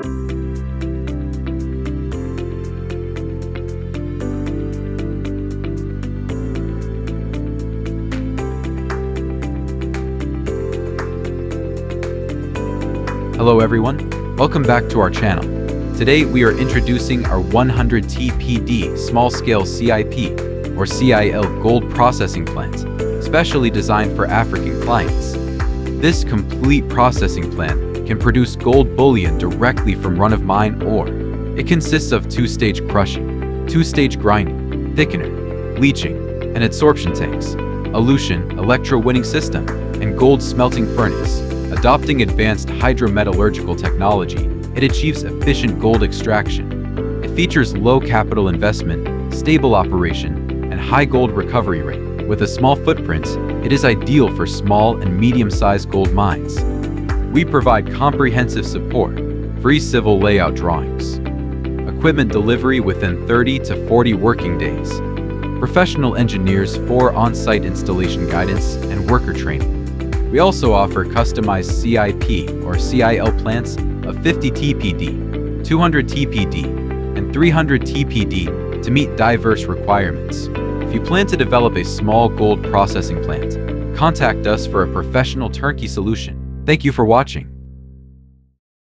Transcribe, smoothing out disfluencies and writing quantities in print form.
Hello everyone, welcome back to our channel. Today we are introducing our 100 TPD small-scale CIP or CIL gold processing plant, specially designed for African clients. This complete processing plant can produce gold bullion directly from run-of-mine ore. It consists of two-stage crushing, two-stage grinding, thickener, leaching, and adsorption tanks, elution, electro-winning system, and gold smelting furnace. Adopting advanced hydrometallurgical technology, it achieves efficient gold extraction. It features low capital investment, stable operation, and high gold recovery rate. With a small footprint, it is ideal for small and medium-sized gold mines. We provide comprehensive support, free civil layout drawings, equipment delivery within 30 to 40 working days, professional engineers for on-site installation guidance and worker training. We also offer customized CIP or CIL plants of 50 TPD, 200 TPD, and 300 TPD to meet diverse requirements. If you plan to develop a small gold processing plant, contact us for a professional turnkey solution. Thank you for watching.